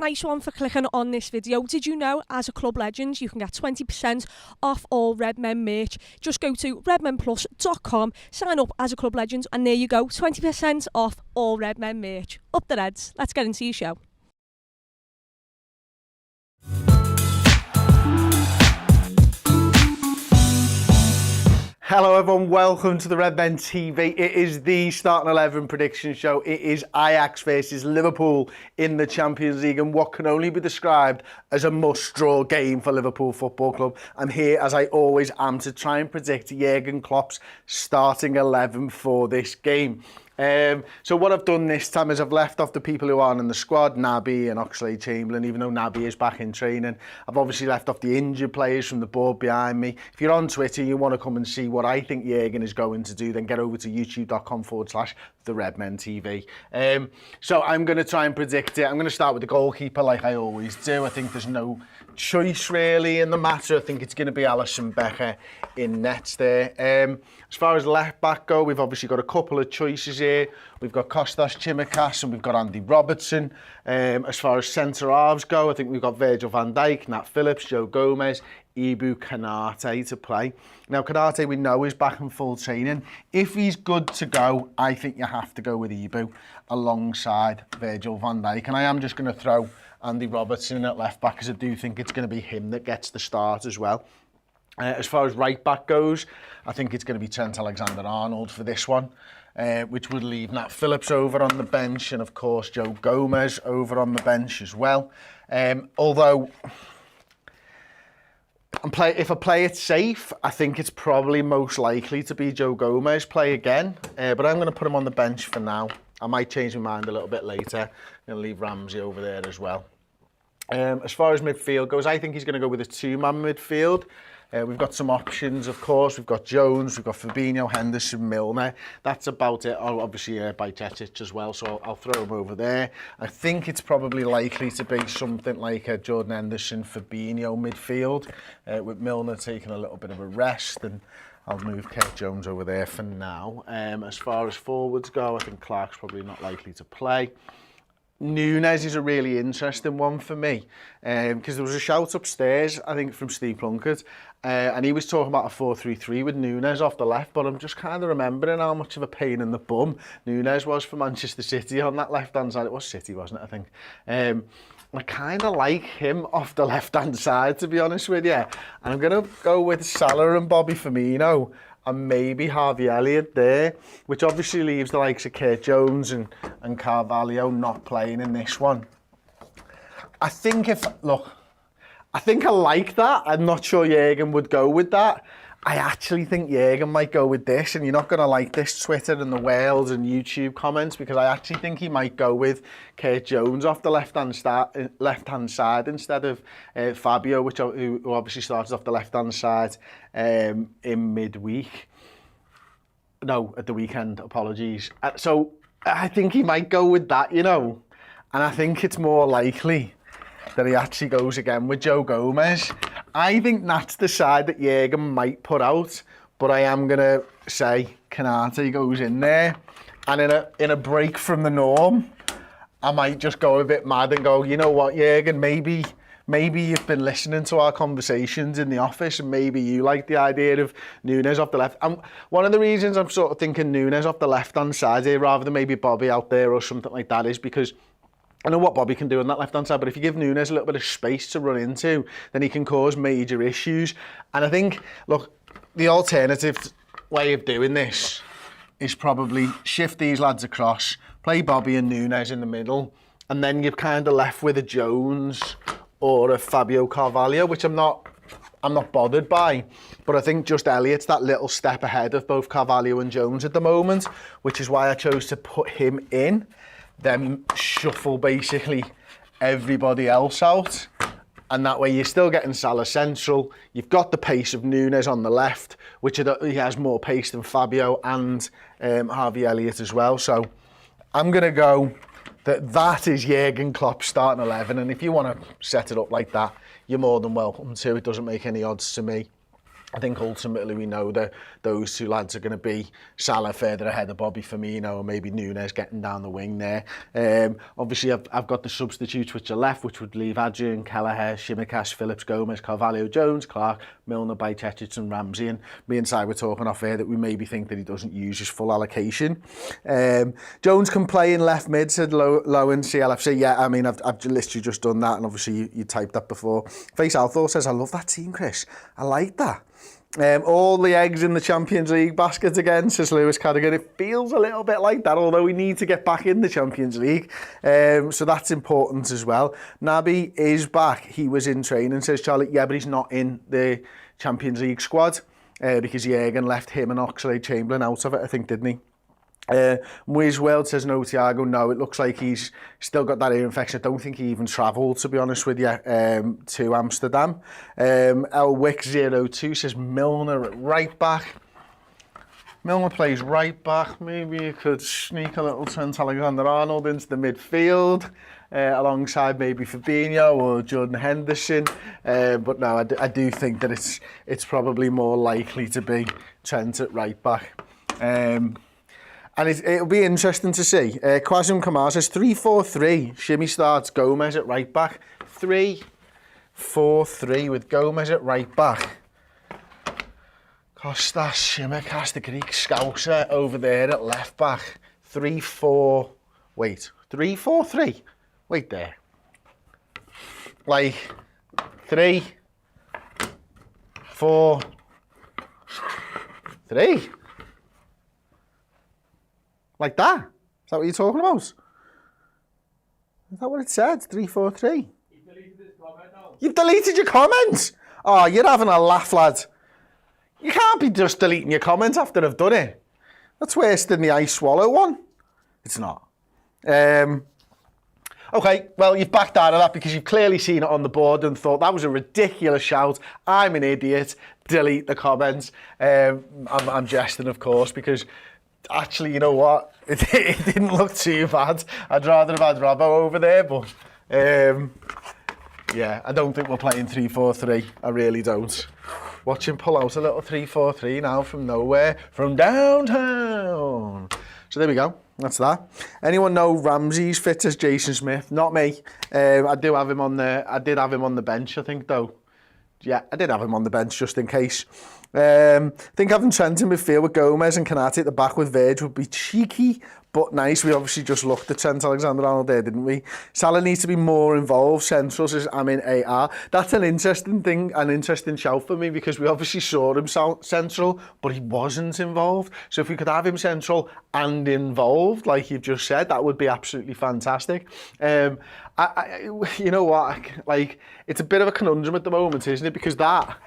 nice one for clicking on this video. Did you know, as a club legend, you can get 20% off all Redmen merch? Just go to redmenplus.com, sign up as a club legend, and there you go, 20% off all Redmen merch. Up the Reds. Let's get into your show. Hello everyone, welcome to the Redmen TV. It is the starting 11 prediction show. It is Ajax versus Liverpool in the Champions League and what can only be described as a must-draw game for Liverpool Football Club. I'm here, as I always am, to try and predict Jurgen Klopp's starting 11 for this game. So what I've done this time is I've left off the people who aren't in the squad, Naby and Oxlade-Chamberlain, even though Naby is back in training. I've obviously left off the injured players from the board behind me. If you're on Twitter and you want to come and see what I think Jurgen is going to do, then get over to youtube.com/the Redmen TV. So I'm going to try and predict it. I'm going to start with the goalkeeper like I always do. I think there's no choice really in the matter. I think it's going to be Alisson Becker in nets there. As far as left back go, we've obviously got a couple of choices here. We've got Kostas Tsimikas and we've got Andy Robertson. As far as centre halves go, I think we've got Virgil van Dijk, Nat Phillips, Joe Gomez, Ibu Konate to play. Now Konate we know is back in full training. If he's good to go, I think you have to go with Ibu alongside Virgil van Dijk. And I am just going to throw Andy Robertson in at left back because I do think it's going to be him that gets the start as well. As far as right back goes, I think it's going to be Trent Alexander-Arnold for this one, which would leave Nat Phillips over on the bench and of course Joe Gomez over on the bench as well. Although if I play it safe, I think it's probably most likely to be Joe Gomez play again, but I'm going to put him on the bench for now. I might change my mind a little bit later. I'm going to leave Ramsey over there as well. As far as midfield goes, I think he's going to go with a two-man midfield. We've got some options, of course. We've got Jones, we've got Fabinho, Henderson, Milner. That's about it. Oh, obviously, Bajcetic as well, so I'll throw him over there. I think it's probably likely to be something like a Jordan Henderson, Fabinho midfield, with Milner taking a little bit of a rest, and I'll move Kurt Jones over there for now. As far as forwards go, I think Clark's probably not likely to play. Nunes is a really interesting one for me because there was a shout upstairs, I think, from Steve Plunkett, and he was talking about a 4-3-3 with Nunes off the left, but I'm just kind of remembering how much of a pain in the bum Nunes was for Manchester City on that left-hand side. It was City, wasn't it, I think? I kind of like him off the left-hand side, to be honest with you. And I'm going to go with Salah and Bobby Firmino and maybe Harvey Elliott there, which obviously leaves the likes of Kurt Jones and Carvalho not playing in this one. I think I like that. I'm not sure Jurgen would go with that. I actually think Jurgen might go with this, and you're not going to like this Twitter and the Wales and YouTube comments, because I actually think he might go with Kurt Jones off the left-hand side instead of Fabio, who obviously started off the left-hand side in midweek. No, at the weekend, apologies. So I think he might go with that, you know, and I think it's more likely that he actually goes again with Joe Gomez. I think that's the side that Jurgen might put out, but I am going to say Konate goes in there. And in a break from the norm, I might just go a bit mad and go, you know what, Jurgen, maybe you've been listening to our conversations in the office and maybe you like the idea of Nunes off the left. And one of the reasons I'm sort of thinking Nunes off the left-hand side here rather than maybe Bobby out there or something like that is because I know what Bobby can do on that left-hand side, but if you give Nunes a little bit of space to run into, then he can cause major issues. And I think, look, the alternative way of doing this is probably shift these lads across, play Bobby and Nunes in the middle, and then you're kind of left with a Jones or a Fabio Carvalho, which I'm not bothered by. But I think just Elliott's that little step ahead of both Carvalho and Jones at the moment, which is why I chose to put him in. Then shuffle basically everybody else out, and that way you're still getting Salah central. You've got the pace of Nunes on the left, which he has more pace than Fabio and Harvey Elliott as well. So I'm going to go that is Jurgen Klopp's starting 11, and if you want to set it up like that, you're more than welcome to. It doesn't make any odds to me. I think ultimately we know that those two lads are going to be Salah further ahead of Bobby Firmino and maybe Núñez getting down the wing there. Obviously, I've got the substitutes which are left, which would leave Adrian, Kelleher, Tsimikas, Phillips, Gomez, Carvalho, Jones, Clark, Milner, Bajcetic and Ramsey. And me and Si were talking off air that we maybe think that he doesn't use his full allocation. Jones can play in left mid, said Lowen, CLFC. Yeah, I mean, I've literally just done that, and obviously you typed that before. Face Althor says, I love that team, Chris. I like that. All the eggs in the Champions League basket again, says Lewis Cardigan. It feels a little bit like that, although we need to get back in the Champions League. So that's important as well. Naby is back. He was in training, says Charlie. Yeah, but he's not in the Champions League squad because Jürgen left him and Oxlade-Chamberlain out of it, I think, didn't he? Wiz World says no, Thiago. No, it looks like he's still got that ear infection. I don't think he even travelled, to be honest with you, to Amsterdam. Elwick02 says Milner at right back. Milner plays right back. Maybe you could sneak a little Trent Alexander-Arnold into the midfield alongside maybe Fabinho or Jordan Henderson. But no, I do think that it's probably more likely to be Trent at right back. And it'll be interesting to see. Kwazim Kamar says 3-4-3. Shimmy starts, Gomez at right back. 3-4-3 with Gomez at right back. Kostas Tsimikas, the Greek scouser, over there at left back. 3-4... Wait, 3-4-3? Wait there. Like, 3, 4, 3. Like that? Is that what you're talking about? Is that what it said? 3-4-3? You've deleted his comment now. You've deleted your comments? Oh, you're having a laugh, lad. You can't be just deleting your comments after I've done it. That's worse than the I Swallow one. It's not. Okay, well, you've backed out of that because you've clearly seen it on the board and thought that was a ridiculous shout. I'm an idiot. Delete the comments. I'm jesting, of course, because actually, you know what? It didn't look too bad. I'd rather have had Robbo over there, but yeah, I don't think we're playing 3-4-3. I really don't. Watch him pull out a little 3-4-3 now from nowhere, from downtown. So there we go. That's that. Anyone know Ramsey's fit as Jason Smith? Not me. I did have him on the bench, I think, though. Yeah, I did have him on the bench just in case. I think having Trent in midfield with Gomez and Kanate at the back with Verge would be cheeky, but nice. We obviously just looked at Trent Alexander-Arnold there, didn't we? Salah needs to be more involved. Central says, I'm in AR. That's an interesting thing, an interesting shout for me, because we obviously saw him central, but he wasn't involved. So if we could have him central and involved, like you've just said, that would be absolutely fantastic. You know what? Like, it's a bit of a conundrum at the moment, isn't it? Because that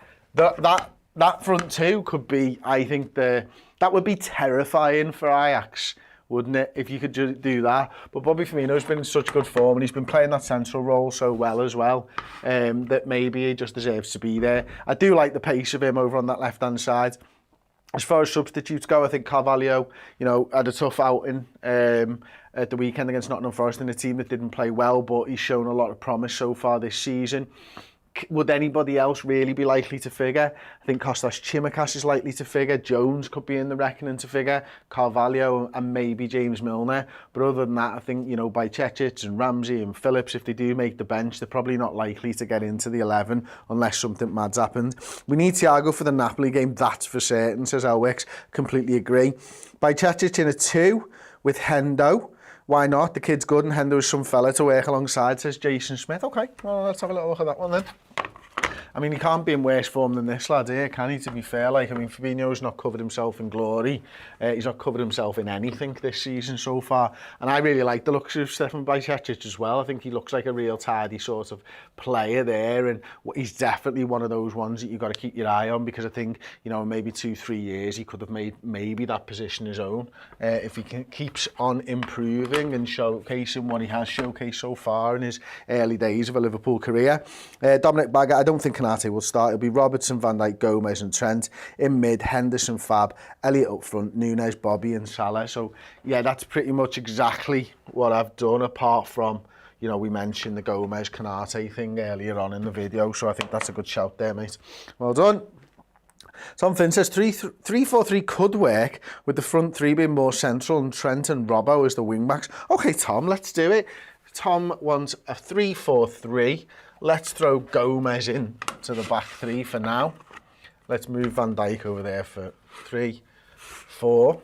front two could be, I think, that would be terrifying for Ajax, wouldn't it, if you could do that? But Bobby Firmino's been in such good form and he's been playing that central role so well as well, that maybe he just deserves to be there. I do like the pace of him over on that left-hand side. As far as substitutes go, I think Carvalho, you know, had a tough outing at the weekend against Nottingham Forest in a team that didn't play well, but he's shown a lot of promise so far this season. Would anybody else really be likely to figure? I think Kostas Tsimikas is likely to figure. Jones could be in the reckoning to figure. Carvalho and maybe James Milner. But other than that, I think, you know, Bajcetic and Ramsey and Phillips, if they do make the bench, they're probably not likely to get into the 11 unless something mad's happened. We need Thiago for the Napoli game, that's for certain, says Elwix. Completely agree. Bajcetic in a 2 with Hendo. Why not? The kid's good and Hendo is some fella to work alongside, says Jason Smith. Okay, well, let's have a little look at that one then. I mean, he can't be in worse form than this lad here, can he, to be fair? Like, I mean, Fabinho's not covered himself in glory. He's not covered himself in anything this season so far. And I really like the looks of Stefan Bajcetic as well. I think he looks like a real tidy sort of player there. And he's definitely one of those ones that you've got to keep your eye on, because I think, you know, maybe 2-3 years he could have made maybe that position his own. If he keeps on improving and showcasing what he has showcased so far in his early days of a Liverpool career. Dominic Baggett, I don't think Kanate will start. It'll be Robertson, Van Dijk, Gomez and Trent. In mid, Henderson, Fab, Elliott up front, Núñez, Bobby and Salah. So, yeah, that's pretty much exactly what I've done, apart from, you know, we mentioned the Gomez, Kanate thing earlier on in the video. So I think that's a good shout there, mate. Well done. Tom Finn says 3-4-3 could work with the front three being more central and Trent and Robbo as the wing backs. Okay, Tom, let's do it. Tom wants a 3-4-3. Let's throw Gomez in to the back three for now. Let's move Van Dijk over there for 3-4.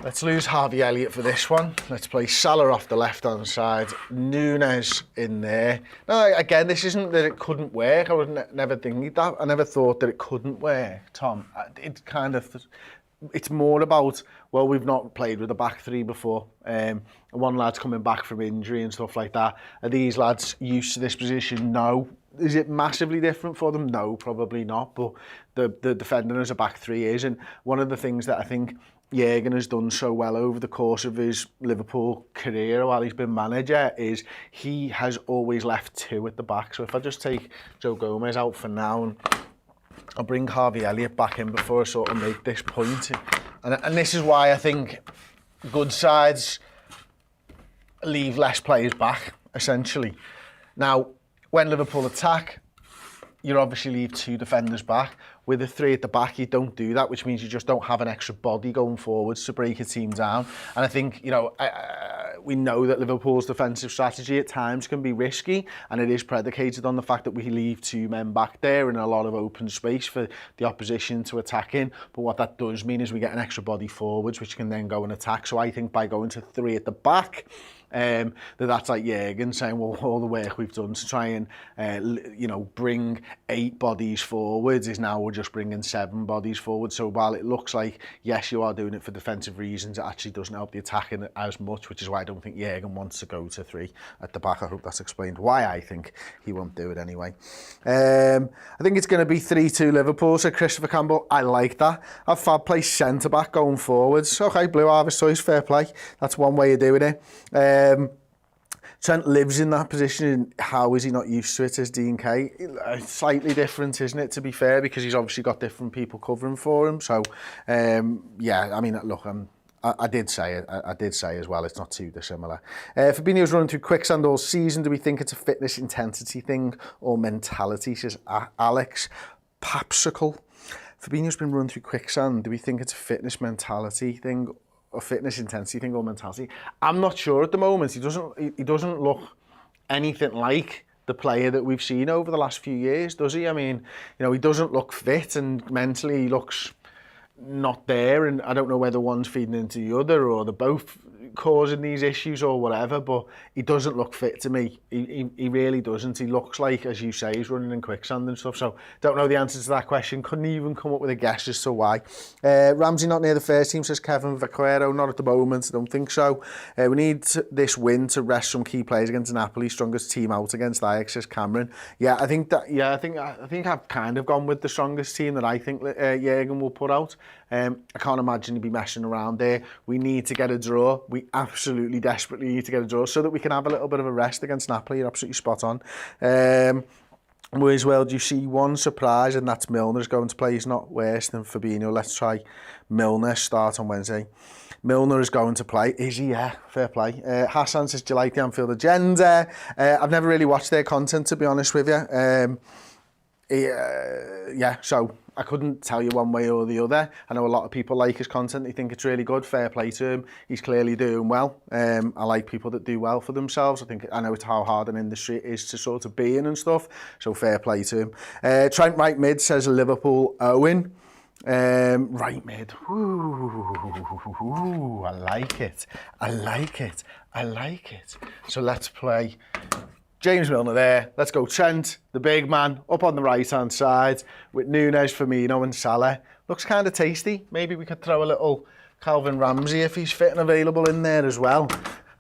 Let's lose Harvey Elliott for this one. Let's play Salah off the left-hand side. Nunes in there. Now, again, this isn't that it couldn't work. I would never think that. I never thought that it couldn't work, Tom. It's more about, well, we've not played with a back three before. One lad's coming back from injury and stuff like that. Are these lads used to this position? No. Is it massively different for them? No, probably not. But the defending as a back three is. And one of the things that I think Jürgen has done so well over the course of his Liverpool career while he's been manager is he has always left two at the back. So if I just take Joe Gomez out for now and I'll bring Harvey Elliott back in before I sort of make this point. And this is why I think good sides leave less players back, essentially. Now, when Liverpool attack, you obviously leave two defenders back. With the three at the back, you don't do that, which means you just don't have an extra body going forwards to break a team down. And I think, we know that Liverpool's defensive strategy at times can be risky, and it is predicated on the fact that we leave two men back there in a lot of open space for the opposition to attack in. But what that does mean is we get an extra body forwards, which can then go and attack. So I think by going to three at the back, that's like Jürgen saying, well, all the work we've done to try and, bring 8 bodies forwards is now we're just bringing 7 bodies forward. So while it looks like, yes, you are doing it for defensive reasons, it actually doesn't help the attacking as much, which is why I don't think Jürgen wants to go to 3 at the back. I hope that's explained why I think he won't do it anyway. I think it's going to be 3-2 Liverpool, said Christopher Campbell. I like that. I've Fab play centre-back going forwards. Okay, Blue Harvest choice, fair play. That's one way of doing it. Trent lives in that position. How is he not used to it as D&K? It's slightly different, isn't it, to be fair, because he's obviously got different people covering for him. So, yeah, I mean, look, I did say it. I did say as well, it's not too dissimilar. Fabinho's running through quicksand all season. Do we think it's a fitness intensity thing or mentality, says Alex Papsicle. Fabinho's been running through quicksand. Do we think it's a fitness mentality thing or fitness intensity thing or mentality? I'm not sure at the moment. He doesn't look anything like the player that we've seen over the last few years, does he? I mean, he doesn't look fit, and mentally he looks not there, and I don't know whether one's feeding into the other or they're both causing these issues or whatever, but he doesn't look fit to me. He really doesn't. He looks like, as you say, he's running in quicksand and stuff, so don't know the answer to that question. Couldn't even come up with a guess as to why. Ramsey not near the first team, says Kevin Vaquero. Not at the moment, I don't think so. We need this win to rest some key players against Napoli. Strongest team out against Ajax, says Cameron. Yeah, I think I've kind of gone with the strongest team that I think Jürgen will put out. I can't imagine he'd be messing around there. We need to get a draw. We absolutely desperately need to get a draw so that we can have a little bit of a rest against Napoli. You're absolutely spot on. As well, do you see one surprise, and that's Milner's going to play? He's not worse than Fabinho. Let's try Milner, start on Wednesday. Milner is going to play. Is he? Yeah, fair play. Hassan says, do you like the Anfield agenda? I've never really watched their content, to be honest with you. Yeah, so I couldn't tell you one way or the other. I know a lot of people like his content. They think it's really good. Fair play to him. He's clearly doing well. I like people that do well for themselves. I know it's how hard an industry it is to sort of be in and stuff. So fair play to him. Trent right mid says Liverpool Owen. Right mid. Ooh, I like it. I like it. I like it. So let's play James Milner there. Let's go Trent, the big man, up on the right-hand side with Nunes, Firmino and Salah. Looks kind of tasty. Maybe we could throw a little Calvin Ramsey if he's fit and available in there as well,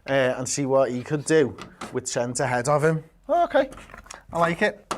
and see what he could do with Trent ahead of him. Okay, I like it.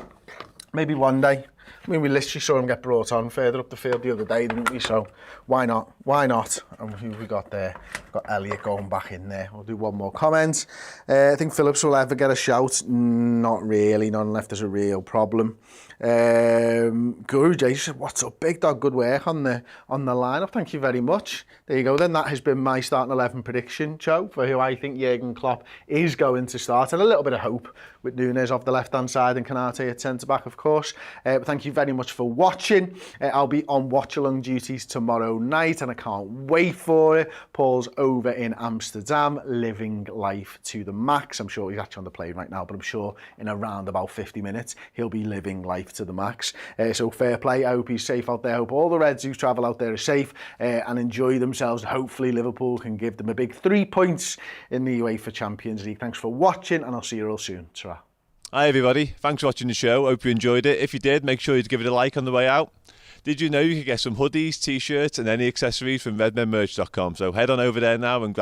Maybe one day. I mean, we literally saw him get brought on further up the field the other day, didn't we? So why not? Why not? And who we got there? Got Elliott going back in there. We'll do one more comment. I think Phillips will ever get a shout. Not really, not unless there's a real problem. Guru J said, what's up, big dog? Good work on the lineup. Thank you very much. There you go then. That has been my starting 11 prediction, Joe, for who I think Jürgen Klopp is going to start. And a little bit of hope with Nunes off the left-hand side and Kanate at centre-back, of course. But thank you very much for watching. I'll be on watch-along duties tomorrow night, and I can't wait for it. Paul's over in Amsterdam, living life to the max. I'm sure he's actually on the plane right now, but I'm sure in around about 50 minutes, he'll be living life to the max. So fair play. I hope he's safe out there. I hope all the Reds who travel out there are safe and enjoy themselves. Hopefully Liverpool can give them a big 3 points in the UEFA Champions League. Thanks for watching, and I'll see you all soon. Ta-ra. Hi everybody, thanks for watching the show. Hope you enjoyed it. If you did, make sure you give it a like on the way out. Did you know you could get some hoodies, t-shirts and any accessories from redmenmerch.com? So head on over there now and grab